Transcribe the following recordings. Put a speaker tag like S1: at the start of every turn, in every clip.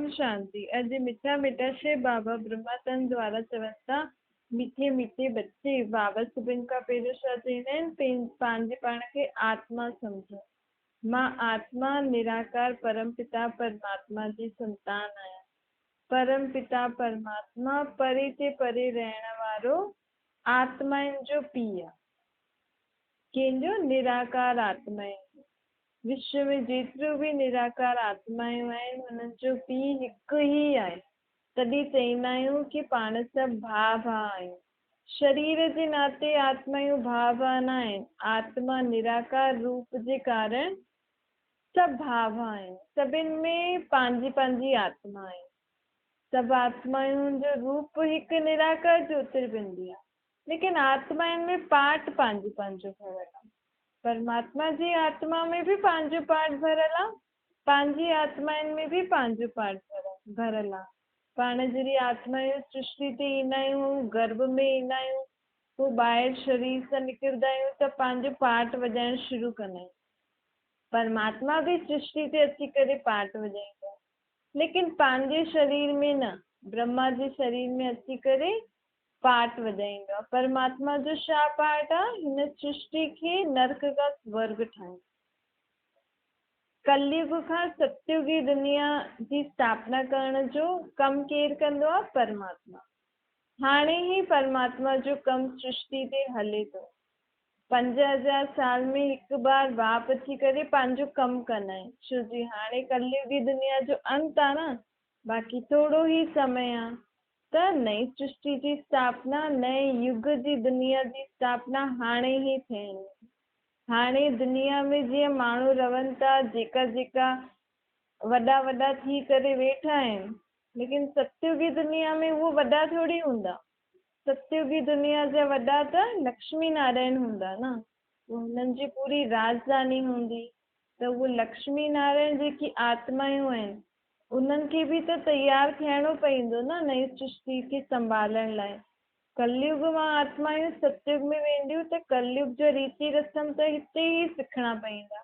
S1: ओम शांति। अॼु मिठा मिठा से बाबा ब्रह्मानंद द्वारा चवनि था, मीठे मीठे बच्चे बाबा सभिनि खां पहिरियों छा चवंदा आहिनि, पंहिंजे पाण खे आत्मा सम्झो। मां आत्मा निराकार परमपिता परमात्मा जी संतान आहियां। परमपिता परमात्मा परे ते परे रहण वारो आत्माउनि जो पीउ आहे। कंहिंजो? निराकार आत्माउनि। विश्व में जेतिरो भी निराकार आत्मायूं आहिनि हुननि जो पीउ हिकु ही आहे। तॾहिं चईंदा आहियूं कि पाण सभु भाउ भाउ आहियूं। शरीर जे नाते आत्मायूं भाउ भाउ न आहिनि। आत्मा निराकार रूप जे कारण सभु भाउ भाउ आहिनि। सभिनि में पंहिंजी पंहिंजी आत्मा आहे। सभु आत्माउनि जो रूप हिकु निराकार ज्योतिर्बिंदी आहे, लेकिन आत्माउनि में पार्ट पंहिंजो पंहिंजो भरियल आहे। परमात्मा जी आत्मा में भी पंहिंजो पार्ट भरियल आहे, पंहिंजी आत्माउनि में भी पंहिंजो पार्ट भरियल आहे। पाण जहिड़ी आत्माऊं सृष्टि ते ईंदा आहियूं, गर्भ में ईंदा आहियूं, पोइ ॿाहिरि शरीर सां निकिरंदा आहियूं त पंहिंजो पार्ट वॼाइण शुरू कंदा आहियूं। परमात्मा भी सृष्टि ते अची करे पार्ट वॼाईंदो आहे, लेकिन पंहिंजे शरीर में न, ब्रह्मा जे शरीर में अची करे पार्ट वॼाईंदो आहे। परमात्मा जो छा पार्ट आहे? हिन सृष्टि खे नर्क खां स्वर्ग ठाहियो। कलयुग खां सतयुगी दुनिया जी स्थापना करण जो कमु केरु कंदो आहे? परमात्मा। हाणे ही परमात्मा जो कमु सृष्टि ते हले थो। 5000 साल में हिकु बार वाप अची करे पंहिंजो कमु कंदा आहिनि, छो जी हाणे कलयुगी दुनिया जो अंत आहे न, बाक़ी थोरो ही समय आहे त नई सृष्टि जी स्थापना, नए युग जी दुनिया जी स्थापना हाणे ही थियणी। हाणे दुनिया में जीअं माण्हू रहनि था, जेका जेका वॾा वॾा थी करे वेठा आहिनि, लेकिन सतयुगी दुनिया में उहो वॾा थोड़ी हूंदा। सतयुगी दुनिया जा वॾा त लक्ष्मी नारायण हूंदा न, हुननि जी पूरी राजधानी हूंदी। त उहो लक्ष्मी नारायण जेकी आत्मायूं आहिनि उन्हनि खे भी त तयार थियणो पवंदो न नई सृष्टि खे संभालण लाइ। कलयुग मां आत्मायूं सतयुग में वेंदियूं त कलयुग जो रीति रस्म त हिते ही सिखणा पवंदा।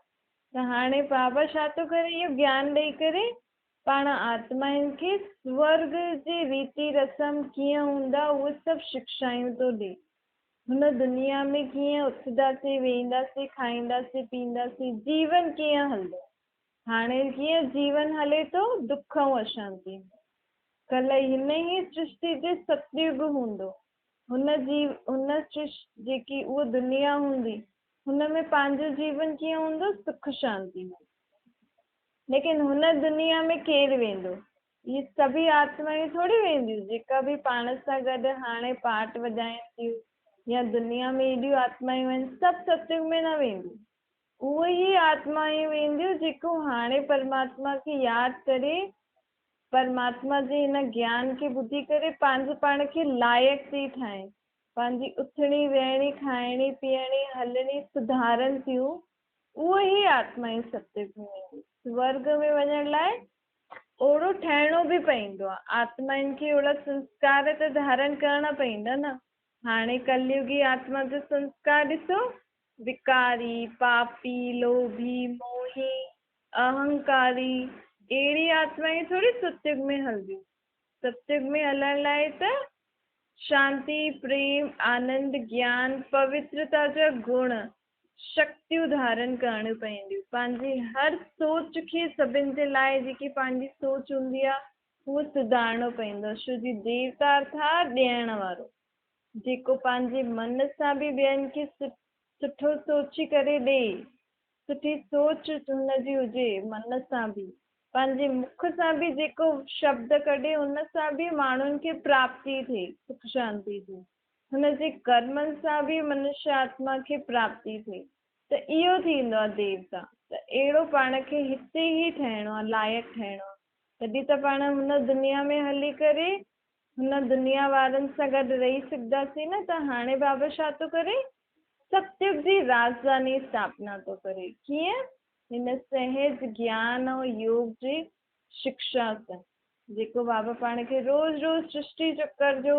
S1: त हाणे बाबा छा थो करे? इहो ज्ञान ॾेई करे पाण आत्माउनि खे स्वर्ग जी रीति रस्म कीअं हूंदा उहे सभु शिक्षायूं थो ॾे। हुन दुनिया में कीअं उथंदासीं, वेंदासीं, खाईंदासीं, पींदासीं, जीवन कीअं हलंदो। हाणे कीअं जीवन हले थो? दुख ऐं अशांति। कल्ह हिन ही सृष्टि जे सतयुग हूंदो। हुन जेकी उहा दुनिया हूंदी, हुन में पंहिंजो जीवन कीअं हूंदो? सुख शांति में। लेकिन हुन दुनिया में केरु वेंदो? ये सभी आत्माएं थोड़ी वेंदियूं। जेका भी पाण सां गॾु हाणे पार्ट वॼाइनि थियूं या दुनिया में एॾियूं आत्मायूं आहिनि, सभु सतयुग में न वेंदियूं। उहे ही आत्माएं वेंदियूं जेको हाणे परमात्मा खे यादि करे, परमात्मा जे हिन ज्ञान खे ॿुधी करे पंहिंजे पाण खे लाइक़ु थी ठाहिनि, पंहिंजी उथणी वेहणी, खाइणी पीअणी, हलणी सुधारनि थियूं। उहे ही आत्माएं सतयुग में वेंदियूं। स्वर्ग में वञण लाइ ओड़ो ठहिणो भी पवंदो आहे। आत्माउनि खे ओड़ा संस्कार त धारण करणा पवंदा न। हाणे कलयुगी आत्मा जो संस्कार ॾिसो, विकारी, पापी, लोभी, मोही, अहंकारी, अहिड़ी आत्माएं थोड़ी सतयुग में हलंदियूं। सतयुग में हलण लाइ त शांति, प्रेम, आनंद, ज्ञान, पवित्रता जा गुण, शक्तियूं धारण करणियूं पवंदियूं। पंहिंजी हर सोच खे, सभिनि जे लाइ जेकी पंहिंजी सोच हूंदी आहे उहो सुधारणो पवंदो। छो जी देवता अर्थात ॾियण वारो, जेको पंहिंजे मन सां बि ॿियनि खे सुठो सोची करे ॾे, सुठी सोच हुनजी हुजे, मन सां बि, पंहिंजे मुख सां बि जेको शब्द कढे उन सां बि माण्हुनि खे प्राप्ति थिए, सुख शांति थिए। हुनजे कर्मनि सां बि मनुष्य आत्मा खे प्राप्ति थिए। त इहो थींदो आहे देवता। त अहिड़ो पाण खे हिते ही ठहिणो आहे, लाइक़ु ठहिणो आहे। तॾहिं त पाण हुन दुनिया में हली करे हुन दुनिया वारनि सां गॾु रही सघंदासीं न। त हाणे बाबा छा थो करे? सतयुग जी राजधानी स्थापना थो करे। कीअं? हिन सहज ज्ञान ऐं योग जी शिक्षा सां, जेको बाबा पाण खे रोज़ रोज़ सृष्टि चक्कर जो,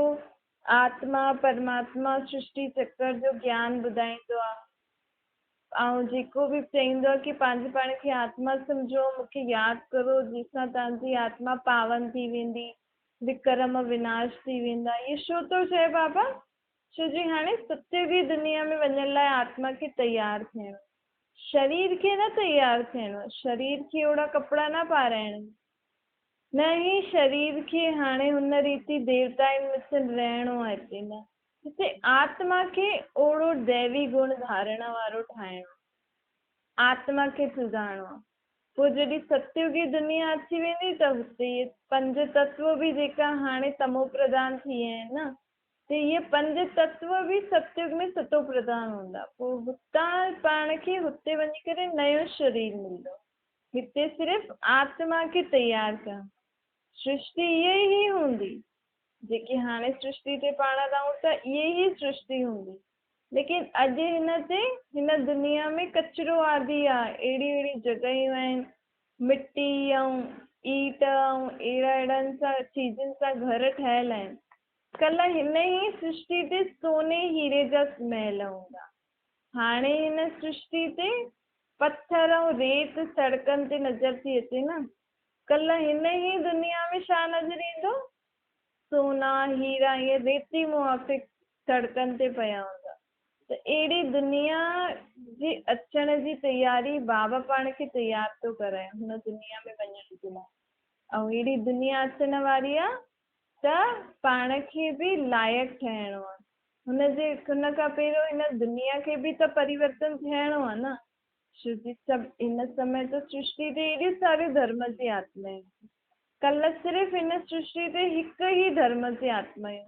S1: आत्मा परमात्मा सृष्टि चक्कर जो ज्ञान ॿुधाईंदो आहे। ऐं जेको बि चईंदो आहे कि पंहिंजे पाण खे आत्मा सम्झो, मूंखे यादि करो, जंहिंसां तव्हांजी आत्मा पावन थी वेंदी, विकर्म विनाश थी वेंदा। इहे छो थो चए बाबा? छो जी हाणे सत्युगी दुनिया में वञण लाइ आत्मा खे तयारु थियणो, शरीर खे न तयारु थियणो आहे, शरीर खे ओड़ा कपिड़ा न पाराइणा, न ही शरीर खे हाणे हुन रीति देवताउनि में रहणो आहे हिते, न हिते आत्मा खे ओड़ो दैवी गुण धारण वारो ठाहिणो, आत्मा खे सुधारणो आहे। पोइ जॾहिं सत्युगी दुनिया अची वेंदी त हुते इहे पंज तत्व बि जेका हाणे तमो प्रधान थी विया आहिनि न, त इहे पंज तत्व बि सत्युग में सतो प्रधान हूंदा। पोइ हुतां पाण खे हुते वञी करे नयो शरीर मिलंदो। हिते सिर्फ़ु आत्मा खे तयारु करणु, सृष्टि इहा ई हूंदी जेकी हाणे सृष्टि ते पाण रहूं था, इहा ई सृष्टि हूंदी। लेकिन अॼु हिन दुनिया में कचिरो आदि आहे, अहिड़ी जॻहियूं आहिनि, मिटी ऐं ईट ऐं अहिड़नि सां चीजनि सां घर ठहियल आहिनि। कल्ह हिन ई सृष्टि ते सोने हीरे जा महल हूंदा, हाणे हिन सृष्टि ते पत्थर ऐं रेत सड़कनि ते नज़र थी अचे न, कल्ह हिन ई दुनिया में छा नज़र ईंदो? सोना हीरा इहे रेती मुआफ़िक सड़कनि ते पिया हूंदा। त अहिड़ी दुनिया जी अचण जी तयारी बाबा पाण खे तयारु थो कराए हुन दुनिया में वञण जे लाइ। ऐं अहिड़ी दुनिया अचण वारी आहे त पाण खे बि लाइक़ु ठहिणो आहे। हुन खां पहिरियों हिन दुनिया खे बि त परिवर्तन थियणो आहे न। छोकी सभु हिन समय त सृष्टि ते एॾी सारी धर्म जी आत्माएं, कल्ह सिर्फ़ु हिन सृष्टि ते हिकु ई धर्म जी आत्माएं,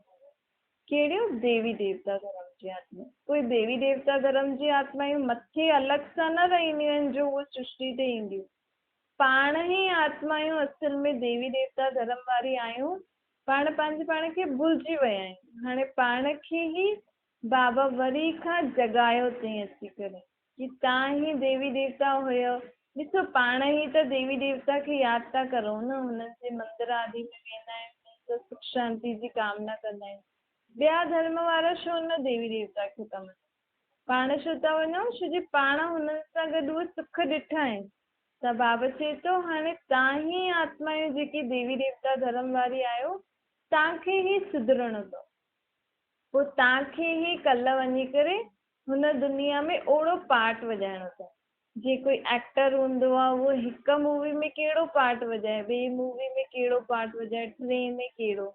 S1: कहिड़ियूं? देवी देवता धर्म जी आत्मा। कोई देवी देवता धर्म जी आत्मायूं मथे अलॻि सां न रहंदियूं आहिनि जो उहे सृष्टि ते ईंदियूं, पाण ई आत्मायूं असल में देवी देवता धर्म वारी आहियूं। पाण पंहिंजे पाण खे भुलिजी विया आहियूं। हाणे पाण खे ई बाबा वरी खां जगायो अथई अची करे कि तव्हां ई देवी देवता हुयो। ॾिसो पाण ई त देवी देवता खे यादि था करो न, हुननि जे मंदर आदि में वेंदा आहियूं, सुख शांति जी कामना कंदा आहियूं। ॿिया धर्म वारा छो न देवी देवता खे था मञनि? पाण छो था वञूं? छो जो पाण हुननि सां गॾु उहे सुख ॾिठा आहिनि। त बाबा चए थो हाणे तव्हां ई आत्मायूं जेकी देवी देवता धर्म वारी आहियो, तव्हांखे ई सुधरणो अथव। पोइ तव्हांखे ई कल्ह वञी करे हुन दुनिया में ओड़ो पार्ट वॼाइणो अथव। जे कोई एक्टर हूंदो आहे उहो हिकु मूवी में कहिड़ो पार्ट वॼाए, ॿिए मूवी में कहिड़ो पार्ट वॼाए, टे में कहिड़ो,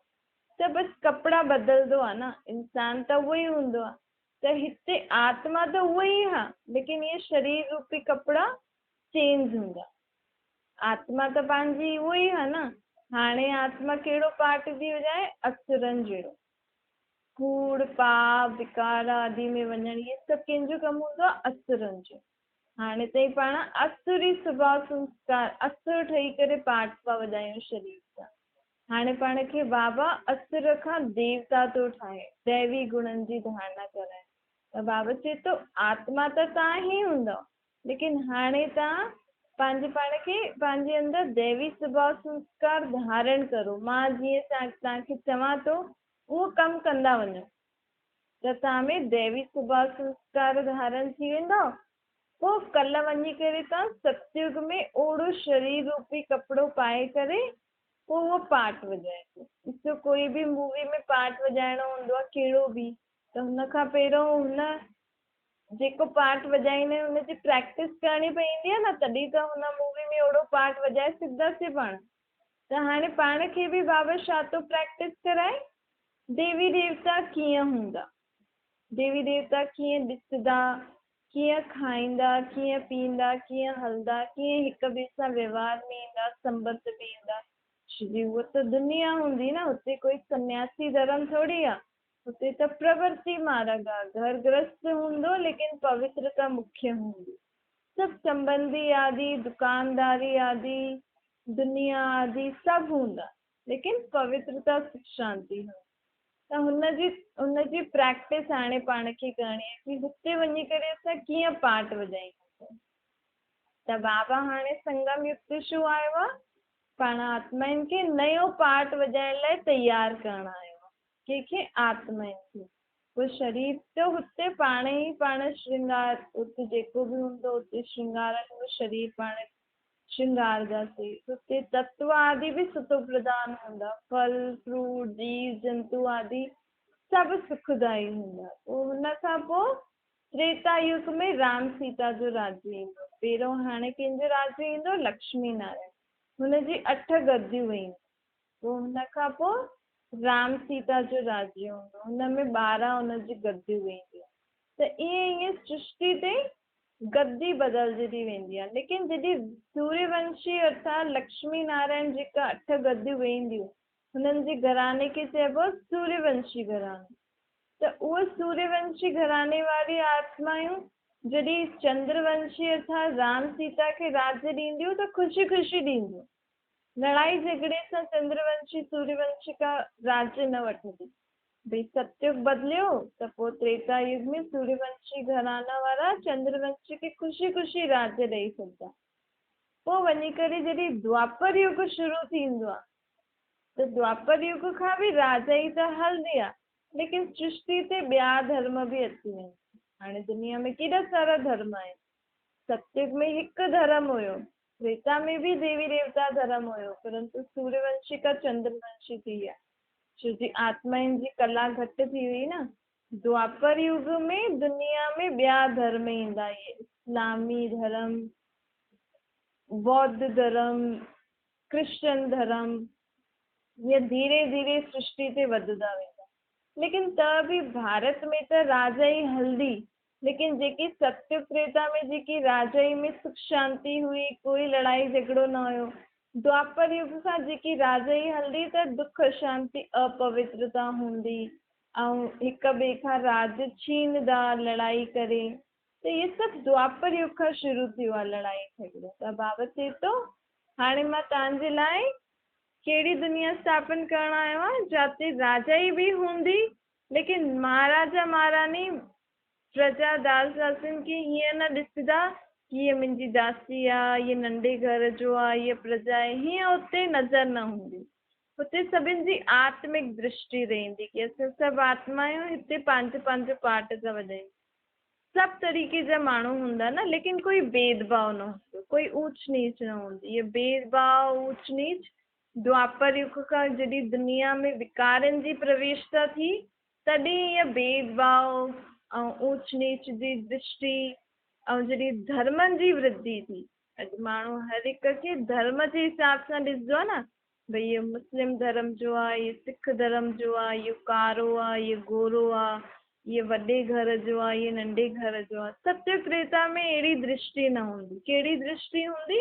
S1: त बसि कपिड़ा बदलंदो आहे न, इंसान त उहो ई हूंदो आहे। त हिते आत्मा त उहो ई आहे, लेकिन इहे शरीर रूपी कपिड़ा चेंज हूंदा। आत्मा त पंहिंजी उहो ई आहे न। हाणे आत्मा कहिड़ो पार्ट थी वॼाए? असुरनि जहिड़ो, कूड़ पाप विकार आदि में वञणु, इहे सभु कंहिंजो कमु हूंदो आहे? असुरनि जो। हाणे ताईं पाण असुरी स्वभाव संस्कार असुर ठही करे पाठ था वॼायूं शरीर सां। हाणे पाण खे बाबा असुर खां देवता थो ठाहे, दैवी गुणनि जी धारणा कराए। त बाबा चए थो आत्मा त तव्हां ई हूंदव, लेकिन हाणे तव्हां पंहिंजे पाण खे पंहिंजे अंदरि दैवी स्वभाव संस्कार धारण करो। मां जीअं तव्हांखे चवां थो उहो कमु कंदा वञो त तव्हां में दैवी स्वभाव संस्कार धारण थी वेंदो। पोइ कल्ह वञी करे तव्हां सतयुग में ओड़ो शरीर रूपी कपिड़ो पाए करे पोइ उहो पार्ट वॼाइजो। ॾिसो कोई बि मूवी में पार्ट वॼाइणो हूंदो आहे कहिड़ो बि, त हुन खां पहिरियों हुन जेको पार्ट वॼाईंदा आहियूं हुनजी प्रैक्टिस करणी पवंदी आहे न, तॾहिं त हुन मूवी में ओड़ो पार्ट वॼाए सघंदासीं पाण। त हाणे पाण खे बि बाबा छा थो प्रैक्टिस कराए? देवी देवता कीअं हूंदा, देवी देवता कीअं ॾिसंदा, कीअं खाईंदा, कीअं पीअंदा, कीअं हलंदा, कीअं हिक ॿिए सां व्यवहार में ईंदा, संबंध में ईंदा। जी उहा त दुनिया हूंदी न, हुते कोई सन्यासी धर्म थोड़ी आहे, हुते त प्रवृत्ति मार्ग आहे। घर गृहस्थ हूंदो लेकिन पवित्रता मुख्य हूंदी। सभु संबंधी आदि, दुकानदारी आदि, दुनिया आदि सभु हूंदा, लेकिन पवित्रता सुख शांति हूंदी। त हुनजी प्रैक्टिस हाणे पाण खे करणी आहे कि हुते वञी करे असां कीअं पार्ट वॼाईंदासीं। त बाबा हाणे संगम युग छो आयो आहे? पाण आत्माउनि खे नयो पार्ट वॼाइण लाइ तयारु करणु आयो आहे। कंहिंखे? आत्माउनि खे। वो शरीर तो हुते पाण ई पाण श्रृंगार, उते जेको बि हूंदो उते श्रृंगार वो शरीर पाण श्रृंगारदासीं। हुते तत्व आदि भी सुतो प्रदान हूंदा, फल फ्रूट जीव जंतु आदि सभु सुखदाई हूंदा। पोइ हुन खां पोइ त्रेता युग में राम सीता जो राज्य ईंदो। पहिरियों हाणे कंहिंजो राज्य ईंदो? लक्ष्मी नारायण। हुनजी 8 गद्दियूं ईंदियूं। पोइ हुन खां पोइ राम सीता जो राज्य हूंदो, हुनमें 12 हुनजी गद्दियूं ईंदियूं। त ईअं ईअं सृष्टि ते गद्दी बदलजंदी वेंदी आहे। लेकिन जॾहिं सूर्यवंशी अर्थात लक्ष्मी नारायण जेका 8 गद्दियूं वेंदियूं, हुननि जे घराने खे चइबो सूर्यवंशी घरानो। त उहे सूर्यवंशी घराने वारी आत्मायूं जॾहिं चंद्रवंशी अर्थात राम सीता खे राज्य ॾींदियूं त ख़ुशी ख़ुशी ॾींदियूं। लड़ाई झगड़े सां चंद्रवंशी सूर्यवंशी का राज्य न वठंदी। भई सतयुग बदिलियो त पोइ त्रेता युग में सूर्यवंशी घराना वारा चंद्रवंशी खे ख़ुशी ख़ुशी राज्य ॾेई सघंदा। पोइ वञी करे जॾहिं द्वापर युग शुरू थींदो आहे त द्वापर युग खां बि राजा ई त हलंदी आहे, लेकिन सृष्टि ते ॿिया धर्म बि अची वेंदा। हाणे दुनिया में केॾा सारा धर्म आहिनि। सतयुग में हिकु धर्म हुयो, त्रेता में भी देवी देवता धर्म हुयो, परंतु सूर्यवंशी का चंद्रवंशी थी विया छो जी आत्माउनि जी कला घटि थी वई न। द्वापर युग में दुनिया में ॿिया धर्म ईंदा, इस्लामी धर्म, बौद्ध धर्म, क्रिश्चियन धर्म, ये धीरे धीरे सृष्टि ते वधदा वेंदा। लेकिन त बि भारत में त राजा ई हल्दी, लेकिन जेकी सत्य त्रेता में जेकी राजाई में सुख शांति हुई, कोई लड़ाई झगड़ो न हुयो। द्वापर युग खां जेकी राजाई हल्दी त दुख शांति अपवित्रता हूंदी ऐं हिक ॿिए खां राज छीनदा लड़ाई करे। त इहे सभु द्वापर युग खां शुरू थियो आहे लड़ाई झगड़ो। त बाबा चए थो हाणे मां तव्हांजे लाइ कहिड़ी दुनिया स्थापन करण आयो आहे जिते राजाई भी हूंदी, लेकिन महाराजा महारानी प्रजा दास दासियुनि खे हीअं न ॾिसंदा कि हीअ मुंहिंजी दासी आहे, हीअ नंढे घर जो आहे, हीअ प्रजा आहे, हीअं उते नज़र न हूंदी। हुते सभिनि जी आत्मिक दृष्टि रहंदी कि असां सभु आत्मायूं हिते पंहिंजो पंहिंजो पार्ट था वॼायूं। सभु तरीक़े जा माण्हू हूंदा न, लेकिन कोई भेदभाव न हूंदो, कोई ऊच नीच न हूंदी। ये भेदभाव ऊच नीच द्वापर युग खां जॾहिं दुनिया में विकारनि जी प्रवेशता थी, तॾहिं इहा भेदभाव ऐं ऊच नीच जी दृष्टि ऐं जॾहिं धर्मनि जी वृद्धि थी। अॼु माण्हू हर हिक खे धर्म जे हिसाब सां ॾिसंदो आहे न। भई इहो मुस्लिम धर्म जो आहे, इहो सिख धर्म जो आहे, इहो कारो आहे, इहो गोरो आहे, इहो वॾे घर जो आहे, इहो नंढे घर जो आहे। सत्य त्रेता में अहिड़ी दृष्टि न हूंदी। कहिड़ी दृष्टि हूंदी?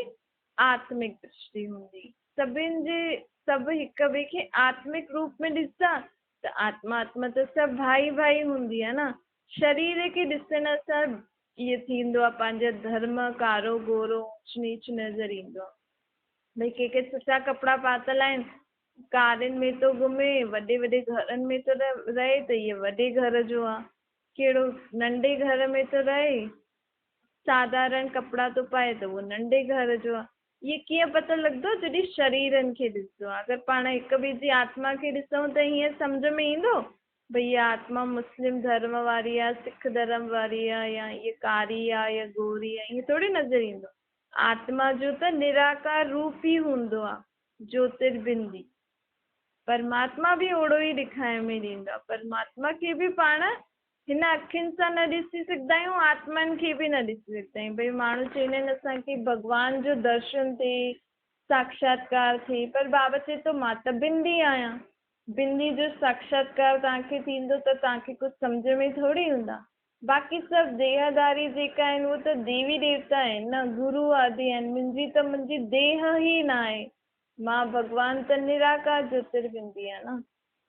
S1: आत्मिक दृष्टि हूंदी। सभिनि जे सभु हिक ॿिए खे आत्मिक रूप में ॾिसंदा त आत्मा आत्मा त सभु भाई भाई हूंदी आहे न। शरीर खे ॾिसण सां इहो थींदो आहे पंहिंजा धर्म कारो गोरो ऊच नीच नज़र ईंदो आहे। भई कंहिंखे सुठा कपिड़ा पातल आहिनि, कारिन में थो घुमे, वॾे वॾे घरनि में थो रहे त इहो वॾे घर जो आहे। कहिड़ो नंढे घर में थो रहे, साधारण कपिड़ा थो पाए त उहो नंढे घर जो आहे। इहे कीअं पतो लॻंदो? जॾहिं शरीरनि खे ॾिसंदो आहे। अगरि पाण हिक ॿिए जी आत्मा खे ॾिसूं त हीअं सम्झ में ईंदो भई इहा आत्मा मुस्लिम धर्म वारी आहे, सिख धर्म वारी आहे, या इहा कारी आहे या गोरी आहे, ईअं थोरी नज़र ईंदो। आत्मा जो त निराकार रूप ई हूंदो आहे, ज्योतिर्बिंदी। परमात्मा बि ओड़ो ई ॾेखारे में ॾींदो आहे। परमात्मा खे बि पाण हिन अखियुनि सां न ॾिसी सघंदा आहियूं, आत्मनि खे बि न ॾिसी सघंदा आहियूं। भई माण्हू चवंदा आहिनि असांखे भॻवान जो दर्शन थिए, साक्षात्कार थिए, पर बाबा चए थो मां त बिंदी आहियां। बिंदी जो साक्षात्कार तव्हांखे थींदो त तव्हांखे कुझु सम्झ में थोरी ईंदा। बाक़ी सभु देहदारी जेका आहिनि उहे त देवी देवता आहिनि न, गुरू आदि आहिनि। मुंहिंजी देह ई न आहे। मां भॻवान त निराकार ज्योतिर्बिंदी आहे न।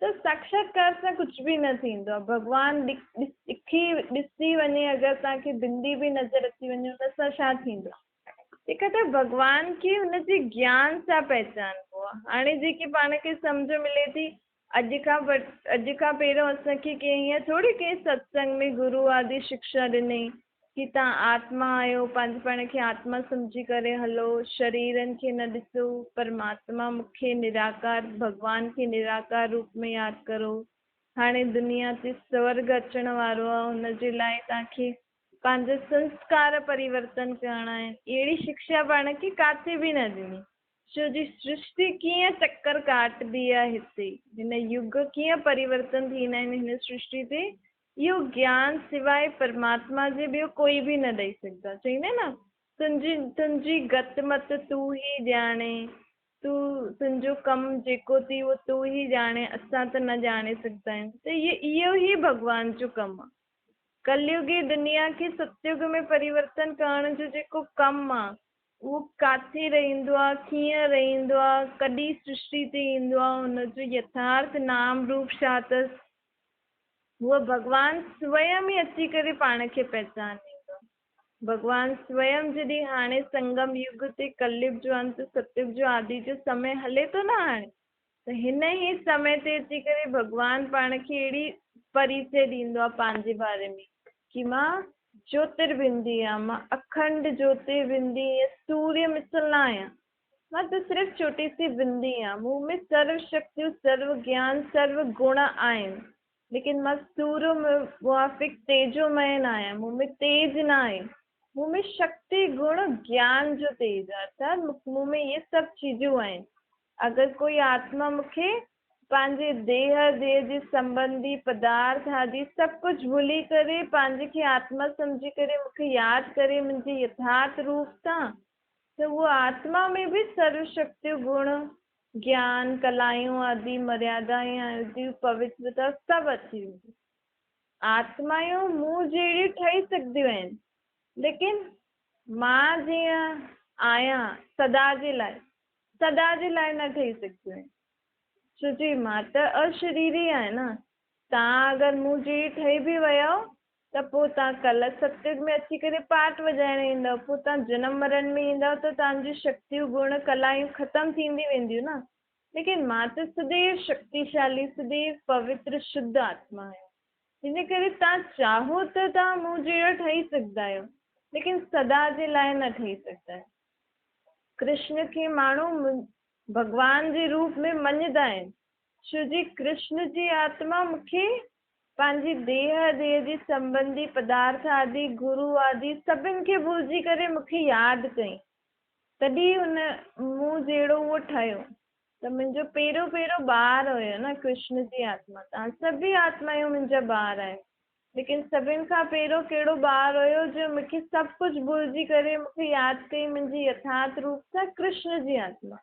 S1: त साक्षात्कार सां कुझु बि न थींदो आहे। भॻवान ॾिसी वञे, अगरि तव्हांखे बिंदी बि नज़र अची वञे उन सां छा थींदो? तंहिंखां त भॻवान खे हुनजे ज्ञान सां पहचानबो आहे। हाणे जेकी पाण खे सम्झ मिले थी, अॼु खां पहिरियों असांखे कंहिं हीअं थोरी कंहिं सत्संग में गुरू आदि शिक्षा ॾिनई कि तव्हां आत्मा आहियो, पंहिंजे पाण खे आत्मा सम्झी करे हलो, शरीरनि खे न ॾिसो, परमात्मा मूंखे निराकार भॻवान खे निराकार रूप में यादि करो। हाणे दुनिया ते स्वर्ग अचण वारो आहे, हुनजे लाइ तव्हांखे पंहिंजा संस्कार परिवर्तन करणा आहिनि। अहिड़ी शिक्षा पाण खे किथे बि न ॾिनी। छो जी सृष्टि कीअं चक्कर काटदी आहे, हिते हिन युग कीअं परिवर्तन थींदा आहिनि हिन सृष्टि ते, इहो ज्ञान सवाइ परमात्मा जे ॿियो कोई बि न ॾेई सघंदा। चईंदा न, तुंहिंजी गत मत तूं ई ॼाणे, तुंहिंजो कमु जेको थी उहो तूं ई ॼाणे, असां त न ॼाणे सघंदा आहियूं। त इहो ई भॻवान जो कमु आहे। कलयुगी दुनिया खे सतयुग में परिवर्तन करण जो जेको कमु आहे, उहो किथे रहंदो आहे, कीअं रहंदो आहे, कॾहिं सृष्टि ते ईंदो आहे, हुनजो यथार्थ नाम रूप छा अथसि, उहो भॻवानु स्वयं ई अची करे पाण खे पहचानींदो। भॻवानु स्वयं जॾहिं हाणे संगम युग ते कलयुग जो अंत सतयुग जो आदि जो समय हले थो न हाणे, त हिन ई समय ते अची करे भॻवानु पाण खे अहिड़ी परिचय ॾींदो आहे पंहिंजे बारे में कि मां ज्योतिर्बिंदी आहियां, मां अखंड ज्योतिर्बिंदी सूर्य मिसल न आहियां, मां त सिर्फ़ु छोटी सी बिंदी आहियां। मूं में सर्व शक्तियूं, सर्व ज्ञान, सर्व गुण आहिनि, लेकिन मां सूर्य मुआफ़िक तेजोमय न आहियां, मूं में तेज न आहे, मूं में शक्ति गुण ज्ञान जो तेज आहे, अर्थात मूं में इहे सभु चीजूं आहिनि। अगरि कोई आत्मा मूंखे पंहिंजे देह जे संबंधी पदार्थ आदि सभु कुझु भुली करे पंहिंजे खे आत्मा सम्झी करे मूंखे यादि करे मुंहिंजे यथार्थ रूप सां, त उहो आत्मा में बि सर्व शक्तियूं गुण ज्ञान कलायूं आदि मर्यादाएं आदि पवित्रता सभु अची वेंदी। आत्मायूं मूं जहिड़ियूं ठही सघंदियूं आहिनि, लेकिन मां जीअं आहियां सदा जे लाइ न ठही सघंदियूं आहिनि। छो जी मां त अशरीरी आहियां न। तव्हां अगरि मूं जहिड़ी ठही बि वियो त पोइ तव्हां कल्ह सतयुग में अची करे पाठ वॼाइण ईंदव, पोइ तव्हां जनम मरण में ईंदव त तव्हांजी शक्तियूं गुण कलायूं ख़तमु थींदी वेंदियूं न। लेकिन मां त सदैव शक्तिशाली, सदैव पवित्र शुद्ध आत्मा आहियां। हिन करे तव्हां चाहो त तव्हां मूं जहिड़ा ठही सघंदा आहियो, लेकिन सदा जे लाइ न ठही सघंदा आहियो। कृष्ण खे माण्हू भॻवान जे रूप में मञंदा आहिनि, छो जी कृष्ण जी आत्मा मूंखे पंहिंजी देह जे संबंधी पदार्थ आदि गुरु आदि सभिनि खे भुलिजी करे मूंखे यादि कई, तॾहिं हुन मूं जहिड़ो उहो ठहियो। त मुंहिंजो पहिरियों ॿार हुयो न कृष्ण जी आत्मा। तव्हां सभी आत्मायूं मुंहिंजा ॿार आहियो, लेकिन सभिनि खां पहिरियों कहिड़ो ॿार हुयो जो मूंखे सभु कुझु भुलिजी करे मूंखे यादि कई मुंहिंजी यथार्थ रूप सां, कृष्ण जी आत्मा।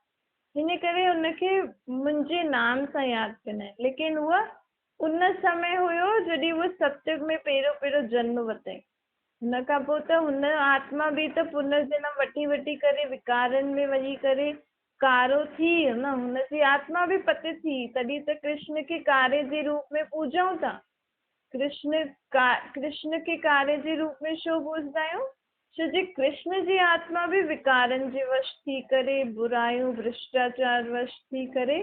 S1: हिन करे हुनखे मुंहिंजे नाम सां यादि कंदा आहिनि। लेकिन उहा उन समय हुयो जॾहिं उहा सतयुग में पहिरियों जन्म वरितई। हुन खां पोइ त हुन आत्मा बि त पुनर्जन्म वठी करे विकारनि में वञी करे कारो थी वियो न। हुनजी आत्मा बि पते थी, तॾहिं त कृष्ण खे कारे जे रूप में पूॼूं था। कृष्ण खे कारे जे रूप में छो पूॼंदा आहियूं? छो जी कृष्ण जी आत्मा बि विकारनि जे वश थी करे, बुरायूं भ्रष्टाचार वश थी करे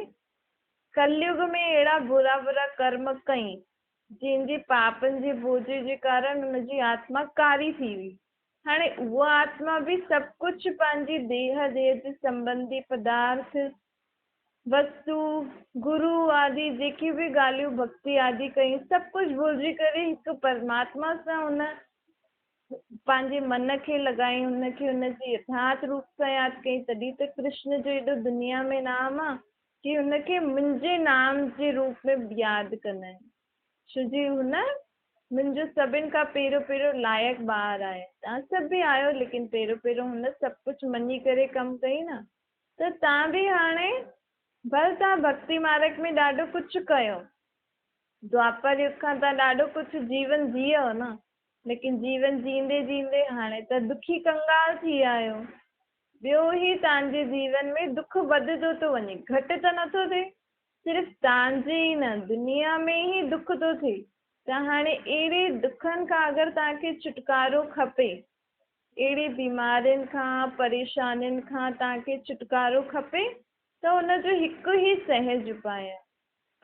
S1: कलयुग में अहिड़ा बुरा कर्म कई, जंहिंजे पापनि जे बोझे जे कारण हुनजी आत्मा कारी थी हुई। हाणे उहा आत्मा बि सभु कुझु पंहिंजी देह जे संबंधी पदार्थ, वस्तु, गुरु आदि जेकी बि ॻाल्हियूं भक्ति आदि कई, सभु कुझु भुलिजी करे हिकु परमात्मा सां हुन पंहिंजे मन खे लॻाई, हुनखे हुनजी यथार्थ रूप सां यादि कई। तॾहिं त कृष्ण जो एॾो दुनिया में नाम आहे कि हुनखे मुंहिंजे नाम जे रूप में यादि कंदा आहिनि। छो जी हुन मुंहिंजो सभिनि खां पहिरियों लाइक़ु ॿार आहे। तव्हां सभु बि आहियो, लेकिन पहिरियों हुन सभु कुझु मञी करे कमु कई न। त तव्हां बि हाणे भले तव्हां भक्ति मार्ग में ॾाढो कुझु कयो, द्वापर युग खां तव्हां ॾाढो कुझु जीवन जियो न, लेकिन जीवन जींदे हाणे त दुखी कंगाल थी विया आहियो। ॿियो ई तव्हांजे जीवन में दुख वधंदो थो वञे, घटि त नथो थिए। सिर्फ़ु तव्हांजे ई न, दुनिया में ई दुख थो थिए। त हाणे अहिड़े दुखनि खां अगरि तव्हांखे छुटकारो खपे, अहिड़ी बीमारियुनि खां, परेशानियुनि खां तव्हांखे छुटकारो खपे, त हुनजो हिकु ई सहज उपाय आहे।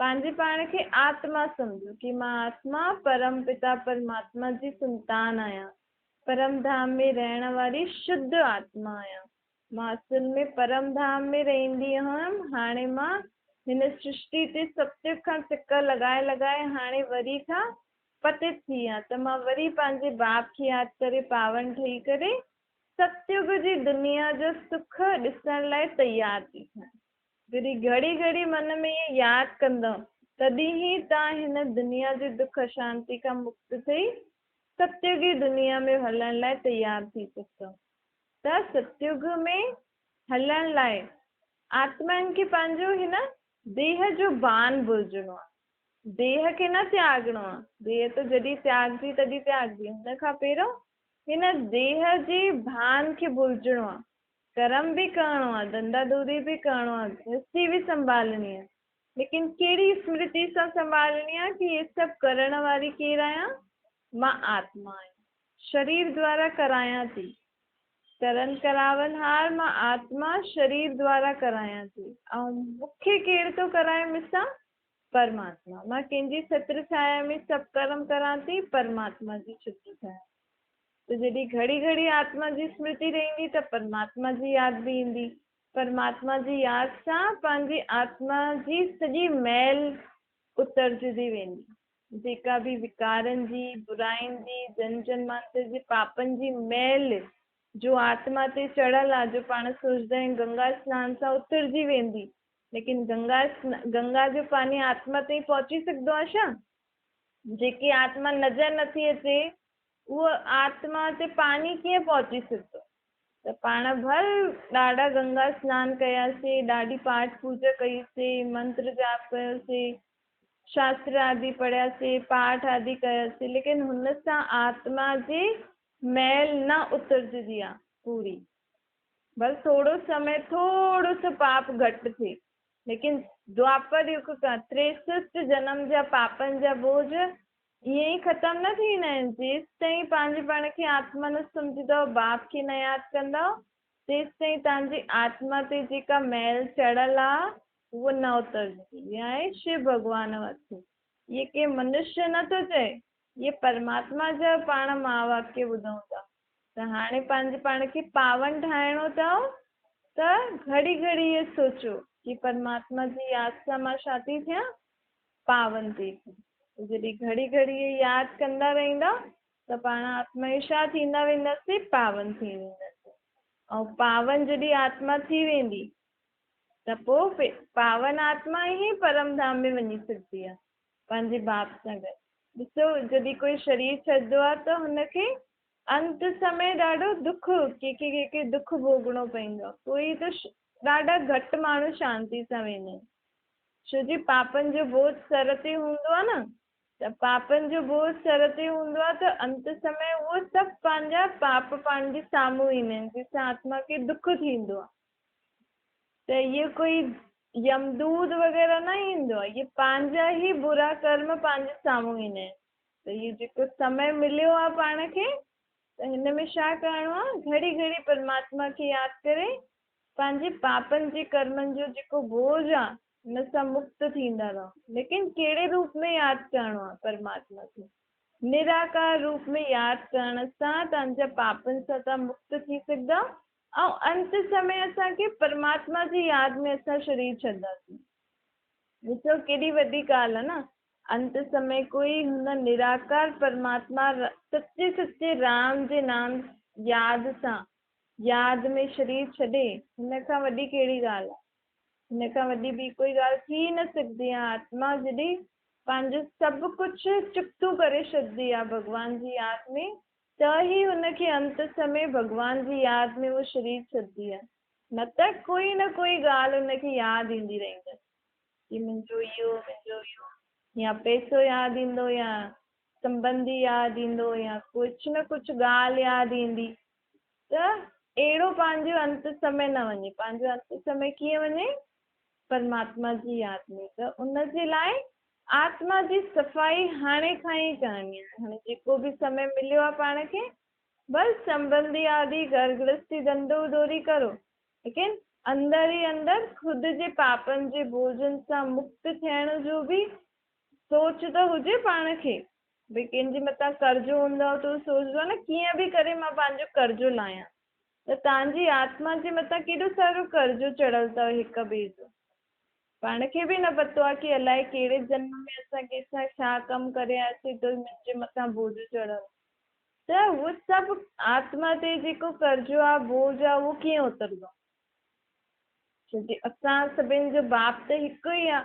S1: पंहिंजे पाण खे आत्मा सम्झो कि मां आत्मा परम पिता परमात्मा जी संतान आहियां, परम धाम में रहण वारी शुद्ध आत्मा आहियां। मां असुल में परम धाम में रहंदी हुअमि, हाणे मां हिन सृष्टि ते सतयुग खां सिक्का लगाए लगाए हाणे वरी खां पतित थी आहियां, त मां वरी पंहिंजे बाप खे यादि करे पावन ठही करे सतयुग जी दुनिया जो सुख ॾिसण लाइ तयार थी थियां। जॾहिं घड़ी घड़ी मन में इहे यादि कंदव तॾहिं ई तव्हां हिन दुनिया जी दुख अशांति खां मुक्त थी सतयुगी दुनिया में हलण लाइ तयार थी सघंदव। त सतयुग में हलण लाइ आत्माउनि खे पंहिंजो हिन देह जो भान भुलिजणो आहे, देह खे न त्यागणो आहे। देह त जॾहिं त्यागजी तॾहिं त्यागजी, हुन खां पहिरियों हिन देह जी भान खे भुलिजणो आहे। कर्म भी करणो आहे, धंधा धूरी भी करणो आहे, गृहस्थी भी संभालणी आहे, लेकिन कहिड़ी स्मृति सां संभालणी आहे कि ये सभु करण वारी केरु आहियां? मां आत्मा आहियां, शरीर द्वारा करायां थी। करन करावन हार मां आत्मा शरीर द्वारा करायां थी, ऐं मूंखे केरु थो कराए मूंसां? परमात्मा। मां कंहिंजी छत्र छाया में सभु कर्म करां थी, परमात्मा जी छत्र छाया। तो जॾहिं घड़ी घड़ी आत्मा जी स्मृति रहंदी त परमात्मा जी यादि बि ईंदी। परमात्मा जी यादि सां पंहिंजी आत्मा जी सॼी मैल उतरजंदी वेंदी, जेका बि विकारनि जी, बुराइनि जी, जन जन्मांतर जे पापनि जी मैल जो आत्मा ते चढ़ल आहे, जो पाण सोचदा आहियूं गंगा स्नान सां उतरजी वेंदी, लेकिन गंगा जो पानी आत्मा ताईं पहुची सघंदो आहे छा? जेकी आत्मा नज़र नथी अचे उहो आत्मा ते पानी कीअं पहुची सघंदो? त पाण भल ॾाढा गंगा सनान कयासीं, ॾाढी पाठ पूजा कईसीं, मंत्र जाप कयोसीं, शास्त्र आदि पढ़ियासीं, पाठ आदि कयासीं, लेकिन हुन सां आत्मा जी मैल न उतरजंदी आहे पूरी। बस थोड़ो समय थोड़ो सो पाप घटि थिए, लेकिन द्वापर युग खां 63 जन्म जा पापनि जा बोझ ईअं ई ख़तमु न थींदा आहिनि। जेसि ताईं पंहिंजे पाण खे आत्मा न सम्झंदव, बाप खे न यादि कंदव, तेसि ताईं तव्हांजी आत्मा ते जेका मैल चढ़ल आहे उहो न उतरंदी। इहा आहे शिव भॻवान वटि। इहे के मनुष्य नथो चए, इहे परमात्मा जा पाण महावाक्य ॿुधूं था। त हाणे पंहिंजे पाण खे पावन ठाहिणो अथव त घड़ी घड़ी इहे सोचो कि परमात्मा जी यादि सां मां छा थी थियां? पावन थी थियां। जॾहिं घड़ी घड़ी इहे यादि कंदा रहंदा त पाण आत्मा जी छा थींदा वेंदासीं? पावन थी वेंदासीं। ऐं पावन जॾहिं आत्मा थी वेंदी त पोइ पावन आत्मा ई परम धाम में वञी सघंदी आहे पंहिंजे बाप सां गॾु। ॾिसो, जॾहिं कोई शरीर छॾंदो आहे त हुनखे अंत समय ॾाढो दुख, कंहिंखे दुख भोगणो पवंदो आहे। कोई त ॾाढा घटि माण्हू शांति सां वेंदा आहिनि, छो जी पापनि जो बोझ सर ते हूंदो आहे न। त पापनि जो बोझ सर ते हूंदो आहे त अंत समय उहो सभु पंहिंजा पाप पंहिंजे साम्हूं ईंदा आहिनि, जंहिंसां आत्मा खे दुख थींदो आहे। त इहो कोई यमदूत वग़ैरह न ईंदो आहे, इहे पंहिंजा ई बुरा कर्म पंहिंजे साम्हूं ईंदा आहिनि। त इहो जेको समय मिलियो आहे पाण खे, त हिन में छा करिणो आहे? घड़ी घड़ी परमात्मा खे यादि करे पंहिंजे पापनि जे कर्मनि जो जेको बोझ आहे हुन सां मुक्त थींदा रहो। लेकिन कहिड़े रूप में यादि करिणो आहे परमात्मा खे? निराकार रूप में यादि करण सां तव्हांजा पापनि सां तव्हां मुक्त थी सघंदा। ऐं अंत समय असांखे परमात्मा जी यादि में असां शरीर छॾंदासीं। ॾिसो केॾी वॾी ॻाल्हि आहे न। अंत समय कोई हुन निराकार परमात्मा सच्चे सच्चे राम जे नाम यादि सां, यादि में शरीर छॾे, हिन खां वॾी कहिड़ी ॻाल्हि आहे? हिन खां वॾी ॿी कोई ॻाल्हि थी न सघंदी आहे। आत्मा जॾहिं पंहिंजो सभु कुझु चुक्तू करे छॾंदी आहे भॻवान जी यादि में, त ई हुनखे अंत समय भॻवान जी यादि में उहो शरीर छॾंदी आहे। न त कोई न कोई ॻाल्हि हुनखे यादि ईंदी रहंदसि कि मुंहिंजो इहो, या पैसो यादि ईंदो, या संबंधी यादि ईंदो, या कुझु न कुझु ॻाल्हि यादि ईंदी। त अहिड़ो पंहिंजो अंत समय न वञे। पंहिंजो अंत समय कीअं वञे? परमात्मा जी यादि में। त उनजे लाइ आत्मा जी सफ़ाई हाणे खां ई करणी आहे। हाणे जेको बि समय मिलियो आहे पाण खे, बसि संबंधी आदि घर गृहस्थी धंधो धोरी करो, लेकिन अंदरि ई अंदरि ख़ुदि जे पापनि जे बोझनि सां मुक्त थियण जो बि सोच त हुजे पाण खे। भई कंहिंजे मथां कर्ज़ो हूंदो त सोचदो आहे न कीअं बि करे मां पंहिंजो कर्ज़ो लाहियां। त तव्हांजी आत्मा जे मथां केॾो सारो कर्ज़ो चढ़ल अथव हिक ॿिए जो। पाण खे बि न पतो आहे कि अलाए कहिड़े जन्म में असां कंहिंसां छा कमु करियासीं तो मुंहिंजे मथां बोझ चढ़ियो। त उहो सभु आत्मा ते जेको कर्जो आहे बोझ आहे उहो कीअं उतरंदो? छोकी असां सभिनि जो बाप त हिकु ई आहे,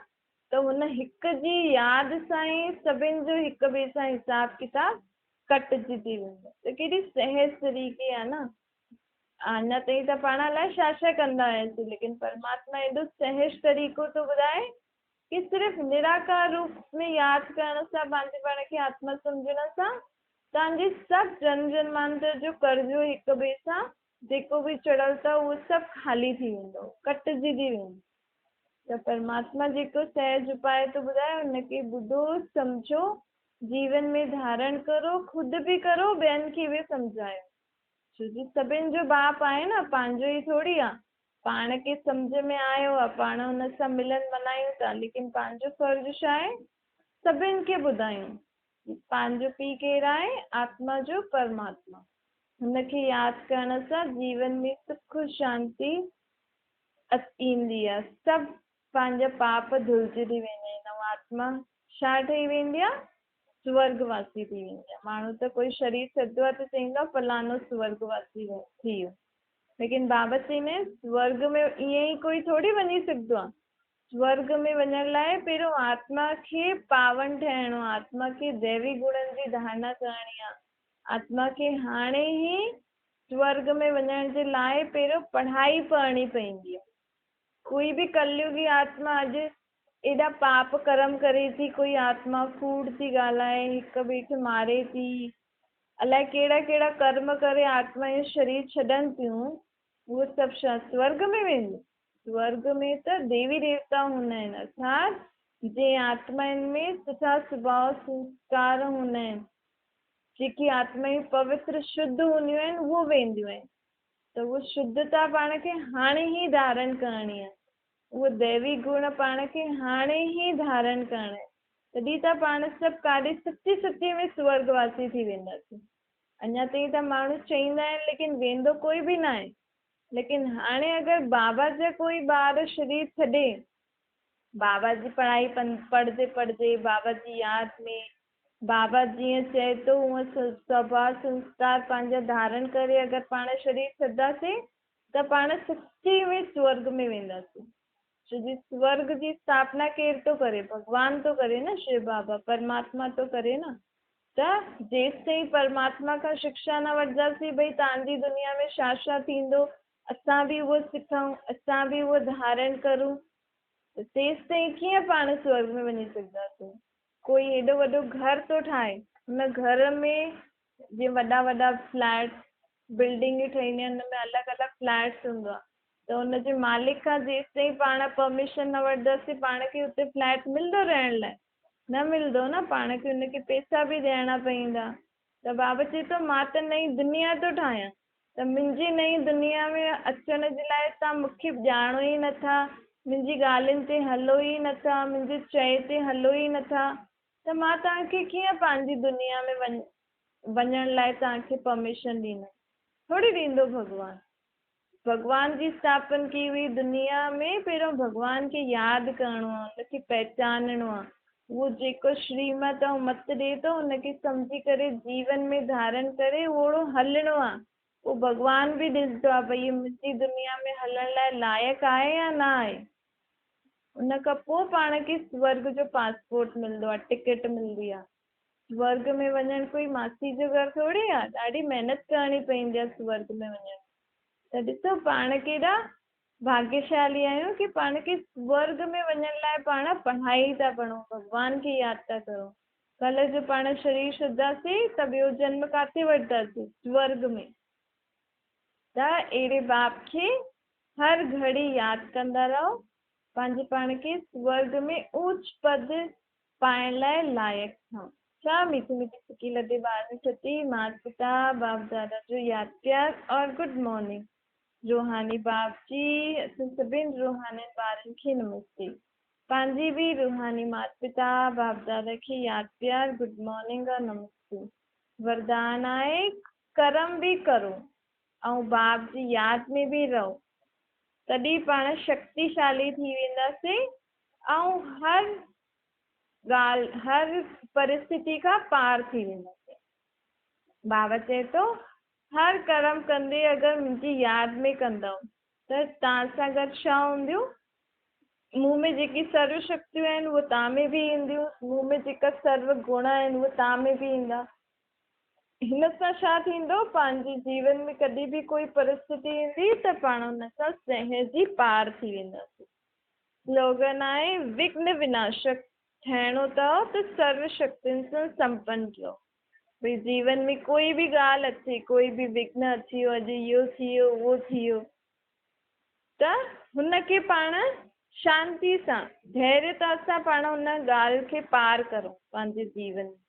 S1: त हुन हिक जी यादि सां ई सभिनि जो हिक ॿिए सां हिसाब किताब कटिजी थी वेंदो। त केॾी सहज तरीक़े आहे न। अञा ताईं त पाण अलाए छा छा कंदा हुआसीं, लेकिन परमात्मा एॾो सहज तरीक़ो थो ॿुधाए कि सिर्फ़ु निराकार रूप में यादि करण सां, पंहिंजे पाण खे आत्मा सम्झण सां तव्हांजी सभु जन्म जन्मांतर जो कर्जो हिक ॿिए सां जेको बि चढ़ियल अथव उहो सभु ख़ाली थी वेंदो, कटिजी थी वेंदो। त परमात्मा जेको सहज उपाय थो ॿुधाए हुनखे ॿुधो, सम्झो, जीवन में धारण करो, ख़ुदि बि करो, ॿियनि खे बि सम्झायो। छोकी सभिनि जो बाप आहे न, पंहिंजो ई थोरी आहे। पाण खे सम्झ में आयो आहे, पाण हुन सां मिलन मल्हायूं था, लेकिन पंहिंजो फर्ज़ु छा आहे? सभिनि खे ॿुधायूं। पंहिंजो पीउ केरु आहे? आत्मा जो परमात्मा। हुनखे यादि करण सां जीवन में सुख शांती ईंदी आहे। सभु पंहिंजा पाप धुलिजी थी वेंदा आहिनि ऐं आत्मा छा ठही वेंदी आहे? स्वर्गवासी थी वेंदी आहे। माण्हू त कोई शरीर छॾंदो आहे त चईंदो आहे फलानो स्वर्गवासी थी वियो, लेकिन बाबा चईंदा आहिनि स्वर्ग में ईअं ई कोई थोरी वञी सघंदो आहे। स्वर्ग में वञण लाइ पहिरियों आत्मा खे पावन ठहिणो आहे, आत्मा खे दैवी गुणनि जी धारणा करणी आहे। आत्मा खे हाणे ई स्वर्ग में वञण जे लाइ पहिरियों पढ़ाई पढ़णी पवंदी आहे। कोई बि कलयुगी आत्मा अॼु एॾा पाप कर्म करे थी, कोई आत्मा कूड़ थी ॻाल्हाए, हिक ॿिए खे मारे थी, अलाए कहिड़ा कहिड़ा कर्म करे आत्मा जो शरीर छॾनि थियूं, उहो सभु छा स्वर्ग में वेंदियूं? स्वर्ग में त देवी देवता हूंदा आहिनि। अर्थात जे आत्माउनि में सुठा स्वभाव संस्कार हूंदा आहिनि, जेकी आत्माऊं पवित्र शुद्ध हूंदियूं आहिनि उहो वेंदियूं आहिनि। त उहो शुद्धता पाण खे हाणे ई धारण करणी आहे, उहो दैवी गुण पाण खे हाणे ई धारण करणा आहे। तॾहिं त पाण सभु काॾे सच्ची सच्ची में स्वर्गवासी थी वेंदासीं। अञा ताईं त माण्हू चईंदा आहिनि लेकिन वेंदो कोई बि न आहे। लेकिन हाणे अगरि बाबा जा कोई ॿार शरीर छॾे, बाबा जी पढ़ाई पढ़दे पढ़दे, बाबा जी यादि में, बाबा जीअं चए थो हूअं स्वभाव संस्कार पंहिंजा धारण करे अगरि पाण शरीर छॾंदासीं त पाण सच्ची में स्वर्ग में वेंदासीं। छोकी स्वर्ग जी स्थापना केरु थो करे? भॻवान थो करे न, शिव बाबा परमात्मा थो करे न। त जेसि ताईं परमात्मा खां शिक्षा न वठंदासीं भई तव्हांजी दुनिया में छा छा थींदो, असां बि उहो सिखूं, असां बि उहो धारण करूं, त तेसि ताईं कीअं पाण स्वर्ग में वञी सघंदासीं? कोई हेॾो वॾो घर थो ठाहे, हुन घर में जीअं वॾा वॾा फ्लैट बिल्डिंगियूं ठहींदियूं आहिनि, हुन में अलॻि अलॻि फ्लैट्स हूंदो आहे, त हुनजे मालिक खां जेसि ताईं पाण परमिशन न वठंदासीं पाण खे हुते फ्लैट मिलंदो रहण लाइ? न मिलंदो न, पाण खे हुनखे पैसा बि ॾियणा पवंदा। त बाबा चए थो मां त नई दुनिया थो ठाहियां, त मुंहिंजी नई दुनिया में अचण जे लाइ तव्हां मूंखे ॼाणो ई नथा, मुंहिंजी ॻाल्हियुनि ते हलो ई नथा, मुंहिंजे चए ते हलो ई नथा, त मां तव्हांखे कीअं पंहिंजी दुनिया में वञण लाइ तव्हांखे परमिशन ॾींदमि? थोरी ॾींदो भॻवानु। भॻवान जी स्थापना की हुई दुनिया में पहिरियों भॻवान खे यादि करिणो आहे, हुनखे पहचानणो आहे। उहो जेको श्रीमत ऐं मत ॾिए थो हुनखे सम्झी करे जीवन में धारण करे ओहिड़ो हलणो आहे। उहो भॻवान बि ॾिसंदो आहे भई मुंहिंजी दुनिया में हलण लाइ लाइक़ु आहे या न आहे। उन खां पोइ पाण खे स्वर्ग जो पासपोर्ट मिलंदो आहे, टिकट मिलंदी आहे। स्वर्ग में वञणु कोई मासी जो घर थोरी आहे, ॾाढी महिनत करणी पवंदी आहे स्वर्ग में वञणु। त ॾिसो पाण केॾा भाग्यशाली आहियूं कि पाण खे स्वर्ग में वञण लाइ पाण पढ़ाई था पढ़ूं, भॻवान खे यादि था करूं। कल्ह जो पाण शरीर छॾंदासीं त ॿियो जन्म किथे वठंदासीं? स्वर्ग में। त अहिड़े बाप खे हर घड़ी यादि कंदा रहो, पंहिंजे पाण खे स्वर्ग में ऊच पद पाइण लाइ लाइक़ु थियूं। छा मीठी मीठी सिकी लदे ॿारनि छती माता पिता बाप दादा जो यादि प्यार और गुड मॉर्निंग। रूहानी बाप जी असां सभिनि रूहानी ॿारनि खे नमस्ते। पंहिंजी बि रूहानी माता पिता बाप दादा खे यादि प्यार गुड मॉर्निंग और नमस्ते। वरदान आहे कर्म बि करो ऐं बाप जी यादि में बि रहो, तॾहिं पाण शक्तिशाली थी वेंदासीं ऐं हर ॻाल्हि हर परिस्थिति खां पार थी वेंदासीं। बाबा चए थो हर कर्म कंदे अगरि मुंहिंजी यादि में कंदव त तव्हां सां गॾु छा हूंदियूं, मूं में जेकी सर्व शक्तियूं आहिनि उहे तव्हां में बि ईंदियूं, मूं में जेका सर्व गुण आहिनि उहे तव्हां में बि ईंदा। हिन सां छा थींदो, पंहिंजे जीवन में कॾहिं बि कोई परिस्थिति ईंदी त पाण हुन सां सहजी पार थी वेंदासीं। स्लोगन आहे विघ्न विनाशक थियणो अथव त सर्व शक्तियुनि सां संपन्न कयो। भई जीवन में कोई बि ॻाल्हि अचे, कोई बि विघ्न अची वियो, अॼु इहो थी वियो उहो थी वियो, त हुनखे पाण शांती सां धैर्यता सां पाण हुन ॻाल्हि खे पार करूं पंहिंजे जीवन में।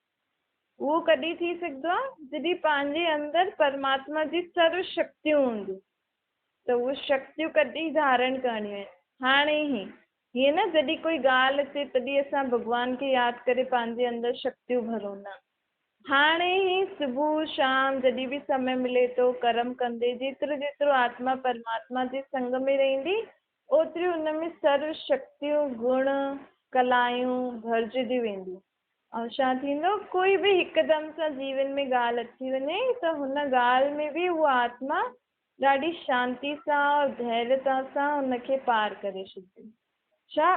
S1: उहो कॾहिं थी सघंदो आहे जॾहिं पंहिंजे अंदरि परमात्मा जी सर्व शक्तियूं हूंदियूं। त उहे शक्तियूं कॾहिं धारण करणियूं आहिनि, हाणे ई। हीअं न जॾहिं कोई ॻाल्हि अचे तॾहिं असां भॻवान खे यादि करे पंहिंजे अंदरि शक्तियूं भरूं, न। हाणे ई सुबुह शाम जॾहिं बि समय मिले थो कर्म कंदे जेतिरो जेतिरो आत्मा परमात्मा जे संग में रहंदी ओतिरियूं हुन में सर्व शक्तियूं गुण कलायूं भरिजंदी वेंदियूं। ऐं छा थींदो, कोई बि हिकदमि सां जीवन में ॻाल्हि अची वञे त हुन ॻाल्हि में बि उहा आत्मा ॾाढी शांती सां और धैर्यता सां हुनखे पार करे छॾंदी। छा